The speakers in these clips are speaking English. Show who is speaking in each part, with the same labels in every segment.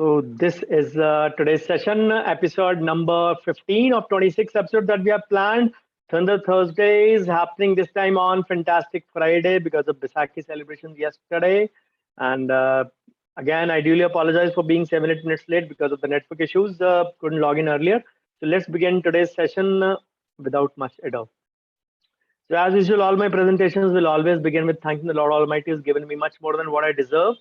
Speaker 1: So this is today's session, episode number 15 of 26 episodes that we have planned. Thunder Thursdays happening this time on Fantastic Friday because of Bisaki celebrations yesterday. And again, I duly apologize for being 7-8 minutes late because of the network issues. Couldn't log in earlier. So let's begin today's session without much ado. So as usual, all my presentations will always begin with thanking the Lord Almighty who's given me much more than what I deserve.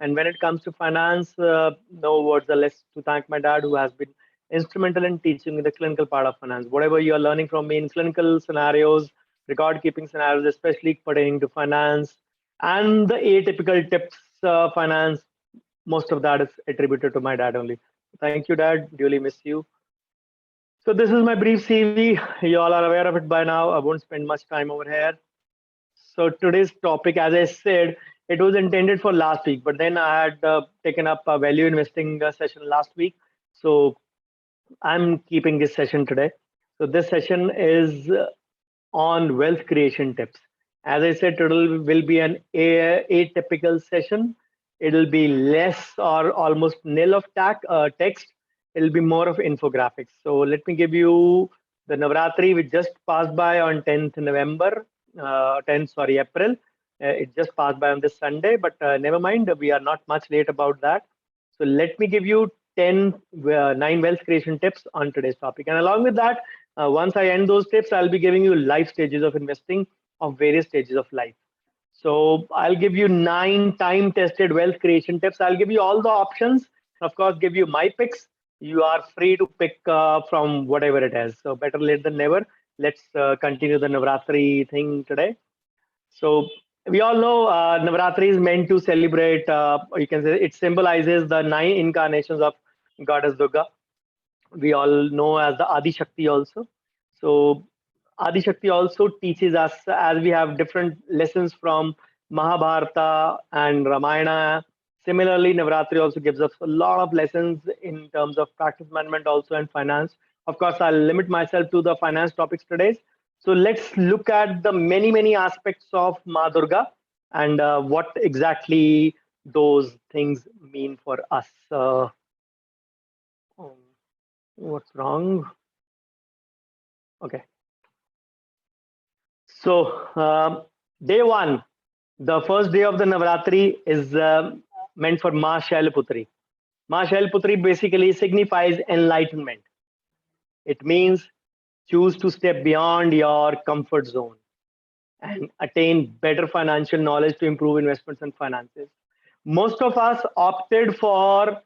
Speaker 1: And when it comes to finance, no words are less to thank my dad, who has been instrumental in teaching me the clinical part of finance. Whatever you are learning from me in clinical scenarios, record keeping scenarios, especially pertaining to finance, and the atypical tips finance, most of that is attributed to my dad only. Thank you, Dad. Duly miss you. So this is my brief CV. You all are aware of it by now. I won't spend much time over here. So today's topic, as I said, it was intended for last week, but then I had taken up a value investing session last week. So I'm keeping this session today. So this session is on wealth creation tips. As I said, today will be an atypical session. It'll be less or almost nil of text. It'll be more of infographics. So let me give you the Navratri, which just passed by on 10th November, 10th, sorry, April. It just passed by on this Sunday, but never mind, we are not much late about that. So let me give you 9 wealth creation tips on today's topic. And along with that, once I end those tips, I'll be giving you life stages of investing of various stages of life. So I'll give you 9 time-tested wealth creation tips. I'll give you all the options. Of course, give you my picks. You are free to pick from whatever it is. So better late than never. Let's continue the Navratri thing today. So we all know Navratri is meant to celebrate, you can say it symbolizes the 9 incarnations of Goddess Durga. We all know as the Adi Shakti also. So Adi Shakti also teaches us, as we have different lessons from Mahabharata and Ramayana. Similarly, Navratri also gives us a lot of lessons in terms of practice management also and finance. Of course, I'll limit myself to the finance topics today. So let's look at the many aspects of Maa Durga and what exactly those things mean for us. What's wrong? Okay. So day 1, the first day of the Navratri is meant for Maa Shailputri. Maa Shailputri basically signifies enlightenment. It means choose to step beyond your comfort zone and attain better financial knowledge to improve investments and finances. Most of us opted for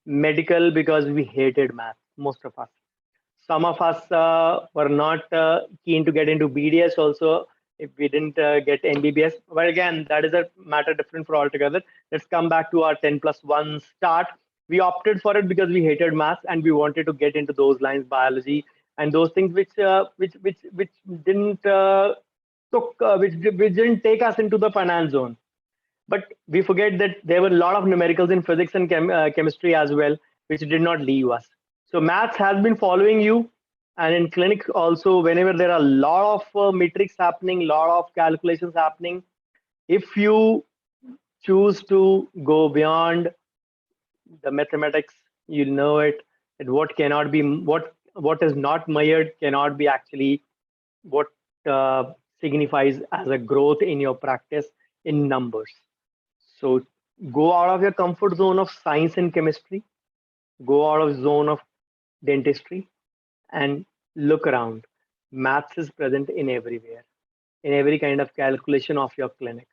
Speaker 1: medical because we hated math. Most of us. Some of us were not keen to get into BDS also if we didn't get MBBS. But again, that is a matter different for altogether. Let's come back to our 10+1 start. We opted for it because we hated maths and we wanted to get into those lines, biology and those things which didn't which didn't take us into the finance zone. But we forget that there were a lot of numericals in physics and chemistry as well, which did not leave us. So maths has been following you, and in clinic also, whenever there are a lot of metrics happening, lot of calculations happening, if you choose to go beyond the mathematics, you know it. And what cannot be, what is not measured cannot be actually what signifies as a growth in your practice in numbers. So go out of your comfort zone of science and chemistry, go out of zone of dentistry and look around. Maths is present in everywhere, in every kind of calculation of your clinic,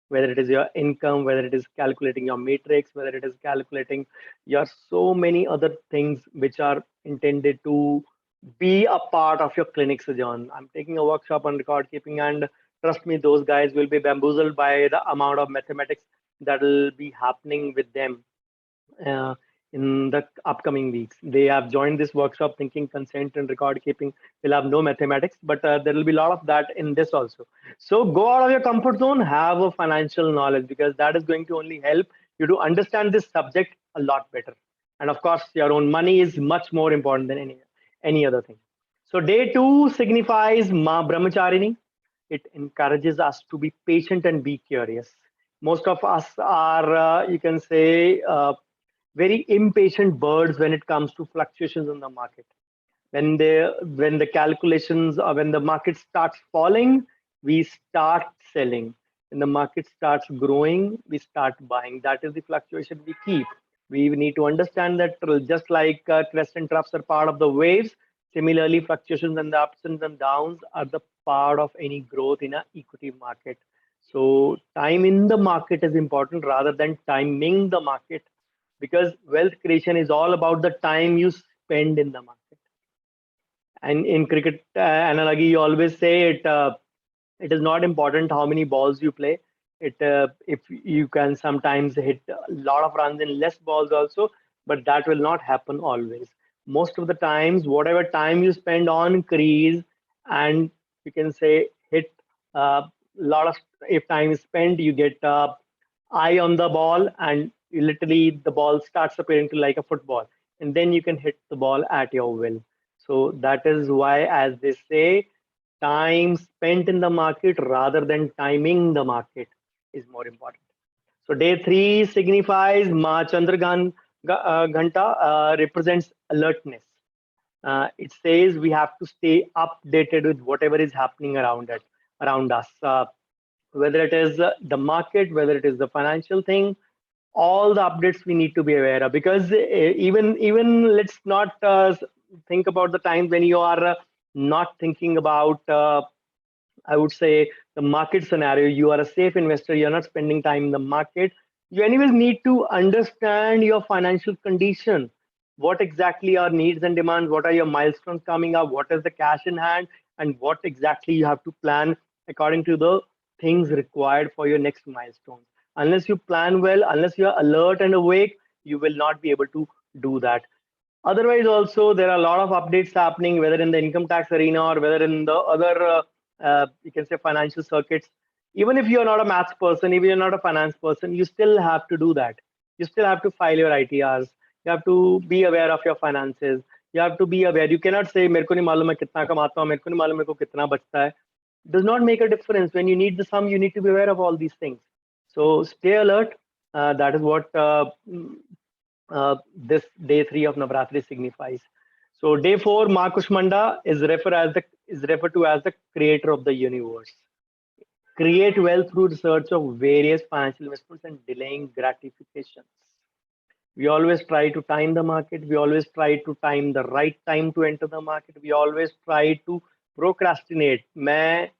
Speaker 1: whether it is your income, whether it is calculating your matrix, whether it is calculating your so many other things which are intended to be a part of your clinic's journey. I'm taking a workshop on record keeping, and trust me, those guys will be bamboozled by the amount of mathematics that will be happening with them in the upcoming weeks. They have joined this workshop thinking consent and record keeping will have no mathematics, but there will be a lot of that in this also. So go out of your comfort zone, have a financial knowledge, because that is going to only help you to understand this subject a lot better. And of course, your own money is much more important than any other thing. So day 2 signifies Maa Brahmacharini. It encourages us to be patient and be curious. Most of us are, you can say, very impatient birds when it comes to fluctuations in the market. When the calculations or when the market starts falling, we start selling. When the market starts growing, we start buying. That is the fluctuation we keep. We need to understand that just like crests and troughs are part of the waves, similarly fluctuations and the ups and the downs are the part of any growth in an equity market. So time in the market is important rather than timing the market, because wealth creation is all about the time you spend in the market. And in cricket analogy, you always say it is not important how many balls you play. If you can sometimes hit a lot of runs in less balls also, but that will not happen always. Most of the times, whatever time you spend on crease, and you can say hit a lot of, if time is spent, you get eye on the ball, and literally the ball starts appearing to like a football, and then you can hit the ball at your will. So that is why, as they say, time spent in the market rather than timing the market is more important. So day 3 signifies Maa Chandraghanta, represents alertness. It says we have to stay updated with whatever is happening around us, whether it is the market, whether it is the financial thing, all the updates we need to be aware of. Because even let's not think about the time when you are not thinking about I would say the market scenario. You are a safe investor, you're not spending time in the market. You anyways need to understand your financial condition. What exactly are needs and demands? What are your milestones coming up? What is the cash in hand? And what exactly you have to plan according to the things required for your next milestones. Unless you plan well, unless you are alert and awake, you will not be able to do that. Otherwise, also there are a lot of updates happening, whether in the income tax arena or whether in the other, you can say, financial circuits. Even if you're not a maths person, if you're not a finance person, you still have to do that. You still have to file your ITRs. You have to be aware of your finances. You have to be aware. You cannot say, मेरे को नहीं मालूम मैं कितना कमाता हूँ, मेरे को नहीं मालूम मेरे को कितना बचता है. Does not make a difference. When you need the sum, you need to be aware of all these things. So stay alert. That is what this day 3 of Navratri signifies. So day 4, Maa Kushmanda is referred to as the creator of the universe. Create wealth through research of various financial investments and delaying gratifications. We always try to time the market. We always try to time the right time to enter the market. We always try to procrastinate. मैं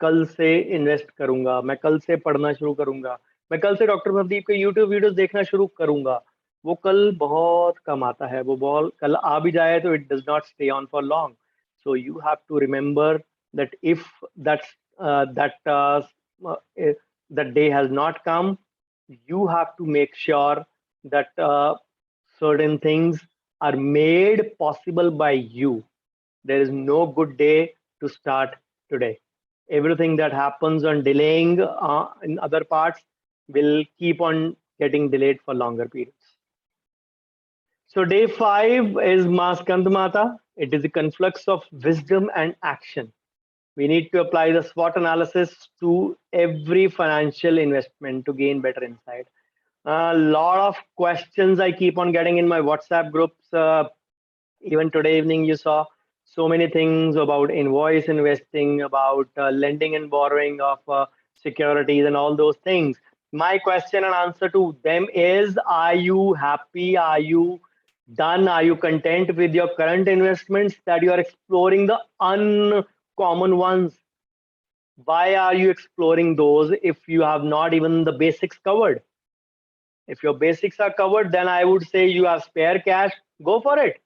Speaker 1: कल से invest करूंगा, मैं कल से पढ़ना शुरू करूंगा, मैं कल से डॉक्टर भवदीप के यूट्यूब वीडियोस देखना शुरू करूंगा. वो कल बहुत कम आता है. वो बॉल कल आ भी जाए तो it does not stay on for long. So you have to remember that if that day has not come, you have to make sure that certain things are made possible by you. There is no good day to start today. Everything that happens on delaying in other parts will keep on getting delayed for longer periods. So day 5 is Maa Skandmata. It is a conflux of wisdom and action. We need to apply the SWOT analysis to every financial investment to gain better insight. A lot of questions I keep on getting in my WhatsApp groups. Even today evening, you saw so many things about invoice investing, about lending and borrowing of securities and all those things. My question and answer to them is, are you happy? Are you done? Are you content with your current investments that you are exploring the uncommon ones? Why are you exploring those if you have not even the basics covered? If your basics are covered, then I would say you have spare cash, go for it.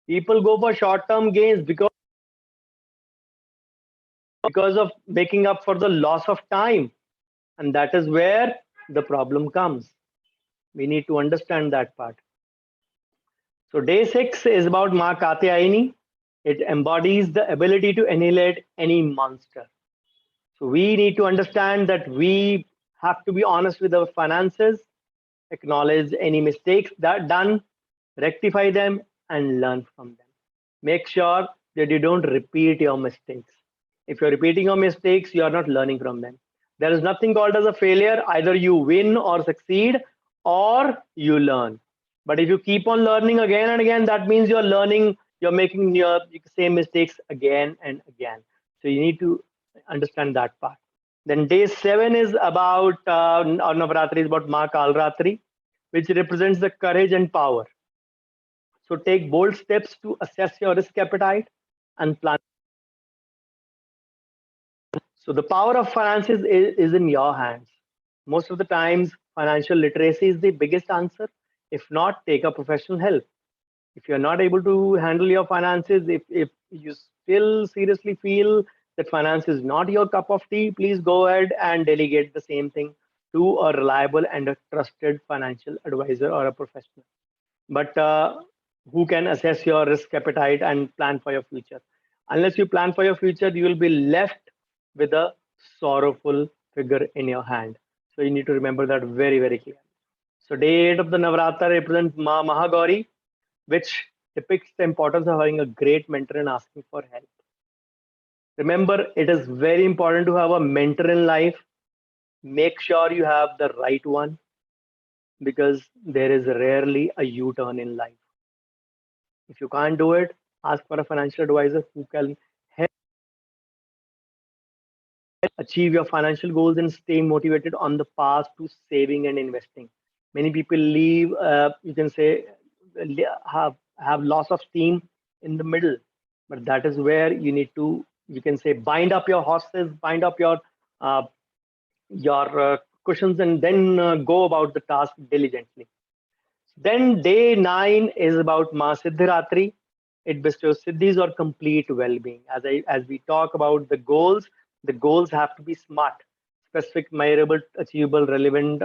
Speaker 1: People go for short-term gains because of making up for the loss of time. And that is where the problem comes. We need to understand that part. So day 6 is about Maa Katyayani. It embodies the ability to annihilate any monster. So we need to understand that we have to be honest with our finances, acknowledge any mistakes that done, rectify them, and learn from them. Make sure that you don't repeat your mistakes. If you're repeating your mistakes, you are not learning from them. There is nothing called as a failure. Either you win or succeed, or you learn. But if you keep on learning again and again, that means you're learning, you're making your same mistakes again and again. So you need to understand that part. Then day 7 is about, or Navratri is about Maa Kaalratri, which represents the courage and power. So take bold steps to assess your risk appetite and plan. So the power of finances is in your hands. Most of the times, financial literacy is the biggest answer. If not, take a professional help. If you're not able to handle your finances, if you still seriously feel that finance is not your cup of tea, please go ahead and delegate the same thing to a reliable and a trusted financial advisor or a professional. But who can assess your risk appetite and plan for your future? Unless you plan for your future, you will be left with a sorrowful figure in your hand. So you need to remember that very, very clearly. So day 8 of the Navratra represents Mahagauri, which depicts the importance of having a great mentor and asking for help. Remember, it is very important to have a mentor in life. Make sure you have the right one, because there is rarely a U-turn in life. If you can't do it, ask for a financial advisor who can help achieve your financial goals and stay motivated on the path to saving and investing. Many people leave, you can say, have loss of steam in the middle, but that is where you need to, you can say, bind up your horses, bind up uh, your cushions, and then go about the task diligently. Then day 9 is about Maa Siddhidatri. It bestows siddhis or complete well-being. As we talk about the goals have to be smart, specific, measurable, achievable, relevant,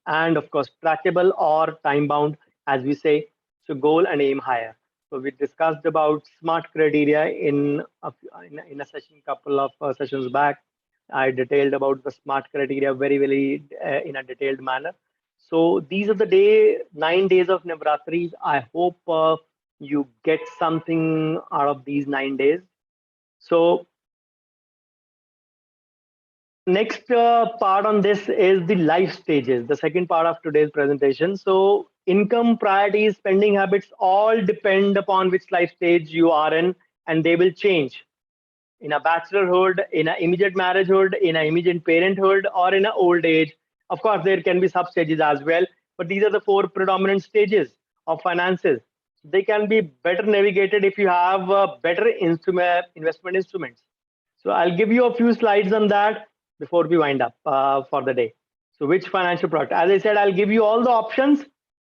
Speaker 1: and of course trackable or time-bound, as we say. So goal and aim higher. So we discussed about smart criteria in a session, couple of sessions back. I detailed about the smart criteria very in a detailed manner. So these are the 9 days of Navratris. I hope you get something out of these 9 days. So next part on this is the life stages, the second part of today's presentation. So income, priorities, spending habits all depend upon which life stage you are in, and they will change in a bachelorhood, in an immediate marriagehood, in an immediate parenthood, or in an old age. Of course, there can be sub stages as well, but these are the 4 predominant stages of finances. They can be better navigated if you have better investment instruments. So I'll give you a few slides on that before we wind up for the day. So which financial product? As I said, I'll give you all the options.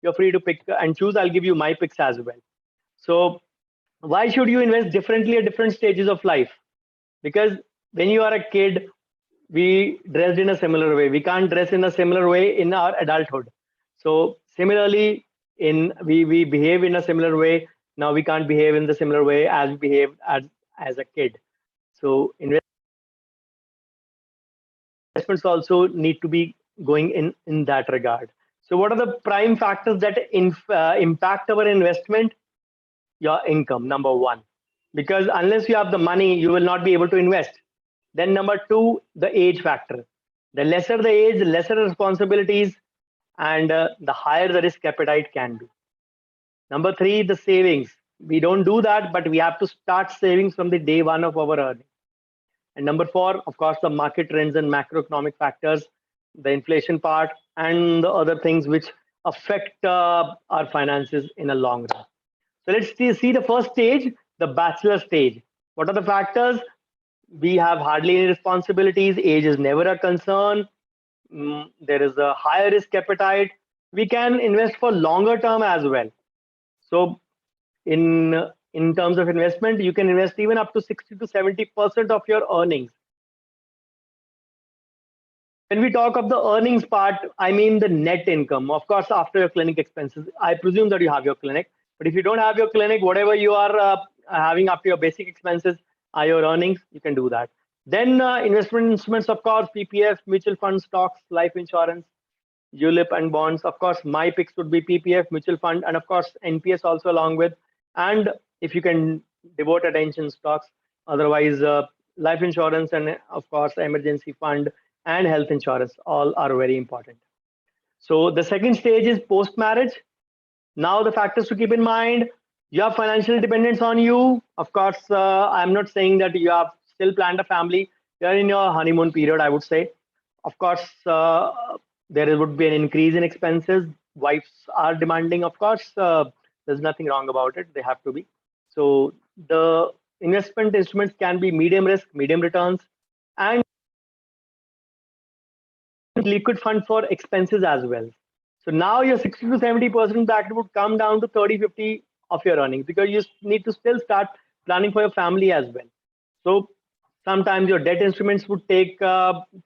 Speaker 1: You're free to pick and choose. I'll give you my picks as well. So why should you invest differently at different stages of life? Because when you are a kid, we dressed in a similar way. We can't dress in a similar way in our adulthood. So similarly, in we behave in a similar way. Now we can't behave in the similar way as we behaved as a kid. So investments also need to be going in that regard. So what are the prime factors that impact our investment? Your income, number one, because unless you have the money, you will not be able to invest. Then number two, the age factor. The lesser the age, the lesser responsibilities, and the higher the risk appetite can be. Number three, the savings. We don't do that, but we have to start savings from the day one of our earning. And number four, of course, the market trends and macroeconomic factors, the inflation part, and the other things which affect our finances in a long run. So let's see the first stage, the bachelor stage. What are the factors? We have hardly any responsibilities. Age is never a concern. There is a higher risk appetite. We can invest for longer term as well. So in terms of investment, you can invest even up to 60 to 70% of your earnings. When we talk of the earnings part, I mean the net income. Of course, after your clinic expenses, I presume that you have your clinic. But if you don't have your clinic, whatever you are having after your basic expenses are your earnings, you can do that. Then investment instruments, of course, PPF, mutual funds, stocks, life insurance, ULIP and bonds. Of course, my picks would be PPF, mutual fund, and of course, NPS also along with. And if you can devote attention, stocks. Otherwise, life insurance and of course, emergency fund and health insurance all are very important. So the second stage is post-marriage. Now the factors to keep in mind: you have financial dependence on you. Of course, I'm not saying that you have still planned a family. You're in your honeymoon period, I would say. Of course, there would be an increase in expenses. Wives are demanding, of course. There's nothing wrong about it. They have to be. So the investment instruments can be medium risk, medium returns, and liquid fund for expenses as well. So now your 60 to 70% bracket would come down to 30, 50 of your earnings, because you need to still start planning for your family as well. So sometimes your debt instruments would take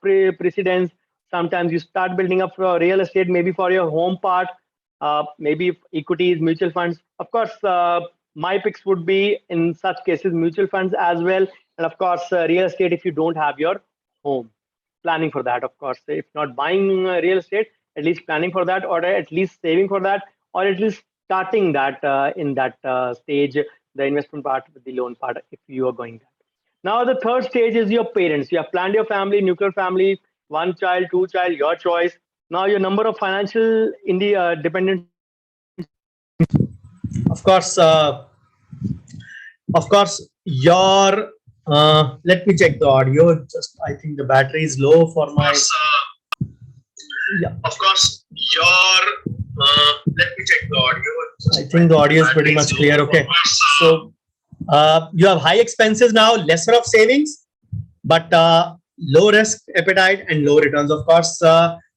Speaker 1: precedence. Sometimes you start building up for real estate, maybe for your home part, maybe equities, mutual funds. Of course, my picks would be in such cases mutual funds as well, and of course real estate if you don't have your home. Planning for that, of course. If not buying real estate, at least planning for that, or at least saving for that, or at least starting that in that stage, the investment part with the loan part, if you are going that. Now, the third stage is your parents. You have planned your family, nuclear family, one child, two child, your choice. Now, your number of financial dependent.
Speaker 2: Of course, your let me check the audio. Just I think the battery is low for my. Yeah. Of course, your let me check the audio. Just I think the audio is pretty much clear. Okay, so you have high expenses now, lesser of savings, but low risk appetite and low returns. Of course,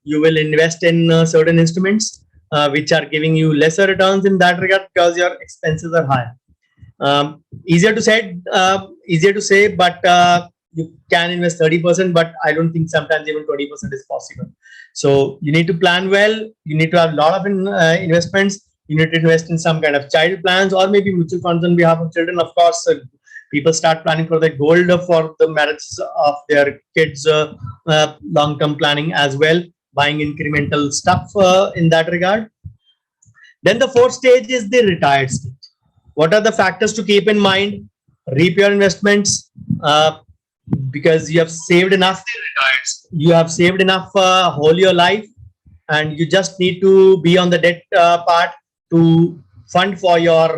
Speaker 2: you will invest in certain instruments which are giving you lesser returns in that regard because your expenses are high. Easier to say, but you can invest 30%, but I don't think sometimes even 20% is possible. So you need to plan well. You need to have a lot of investments. You need to invest in some kind of child plans or maybe mutual funds on behalf of children. Of course, people start planning for the gold for the marriages of their kids, long-term planning as well, buying incremental stuff in that regard. Then the fourth stage is the retired stage. What are the factors to keep in mind? Reap your investments because you have saved enough. You have saved enough whole your life, and you just need to be on the debt part to fund for your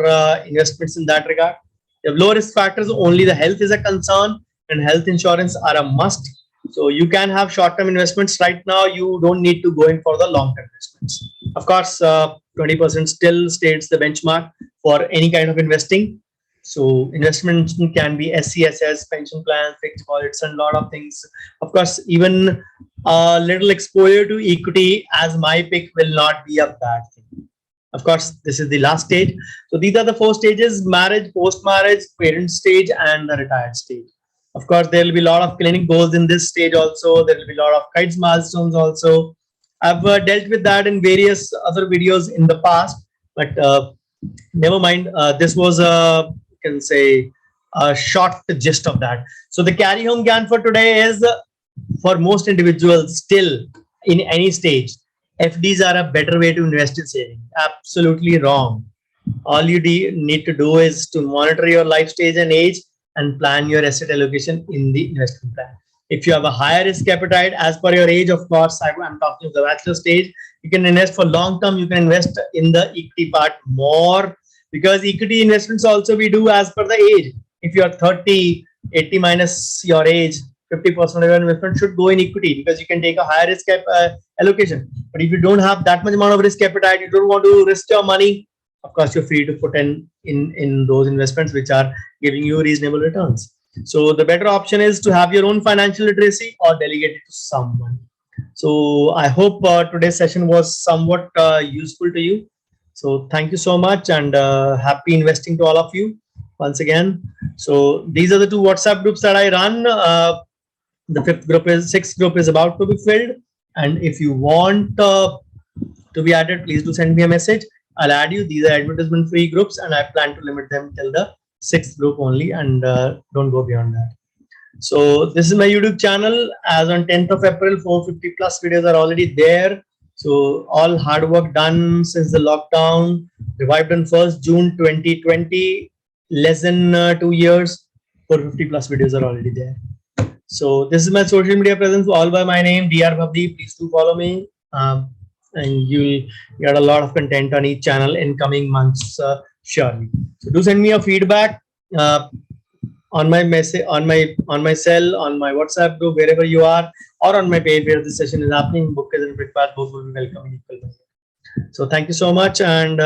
Speaker 2: investments in that regard. You have low risk factors. Only the health is a concern, and health insurance are a must. So you can have short-term investments right now. You don't need to go in for the long-term investments. Of course, 20% still states the benchmark for any kind of investing. So investment can be SCSS, pension plans, fixed deposits, and a lot of things. Of course, even a little exposure to equity as my pick will not be a bad thing. Of course, this is the last stage. So these are the four stages: marriage, post-marriage, parent stage, and the retired stage. Of course, there will be a lot of clinic goals in this stage also. There will be a lot of kites milestones also. I've dealt with that in various other videos in the past, but never mind. This was you can say a short gist of that. So the carry home gyan for today is for most individuals still in any stage, FDs are a better way to invest in saving. Absolutely wrong. All you need to do is to monitor your life stage and age and plan your asset allocation in the investment plan. If you have a higher risk appetite as per your age, of course, I'm talking of the bachelor stage, you can invest for long term. You can invest in the equity part more because equity investments also we do as per the age. If you are 30, 80 minus your age, 50% of your investment should go in equity because you can take a higher risk allocation. But if you don't have that much amount of risk appetite, you don't want to risk your money, of course, you're free to put in those investments which are giving you reasonable returns. So the better option is to have your own financial literacy or delegate it to someone. So I hope today's session was somewhat useful to you. So thank you so much and happy investing to all of you once again. So these are the two WhatsApp groups that I run. The sixth group is about to be filled. And if you want to be added, please do send me a message. I'll add you. These are advertisement free groups and I plan to limit them till the sixth group only and don't go beyond that. So this is my YouTube channel. As on 10th of April, 450 plus videos are already there. So all hard work done since the lockdown, revived on 1st June 2020, less than 2 years, 450 plus videos are already there. So this is my social media presence, all by my name, DR Bhabdi. Please do follow me. and you'll get a lot of content on each channel in coming months, surely. So do send me your feedback on my message, on my cell, on my WhatsApp group, wherever you are, or on my page where this session is happening. Bookers and Brickpath both will be welcome in equal measure. So thank you so much, and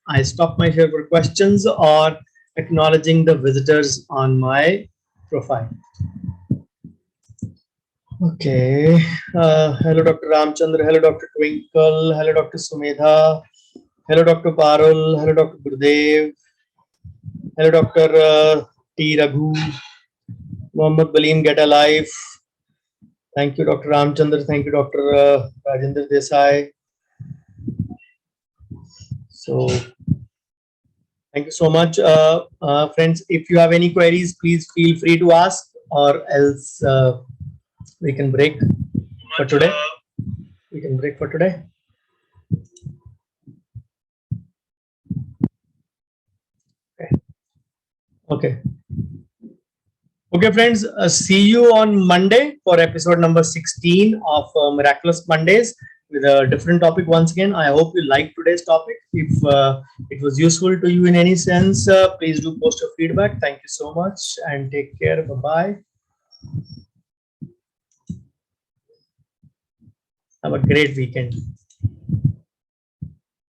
Speaker 2: I stop my share for questions or acknowledging the visitors on my profile. Okay. Hello, Dr. Ramchandra. Hello, Dr. Twinkle. Hello, Dr. Sumedha. Hello, Dr. Parul. Hello, Dr. Gurudev. Hello, Dr. T. Raghu. Mohammed Balim, get alive. Thank you, Dr. Ramchandra. Thank you, Dr. Rajendra Desai. So, thank you so much, friends. If you have any queries, please feel free to ask, or else we can break for today. We can break for today. Okay. Okay, friends. See you on Monday for episode number 16 of Miraculous Mondays with a different topic once again. I hope you liked today's topic. If it was useful to you in any sense, please do post your feedback. Thank you so much and take care. Bye-bye. Have a great weekend.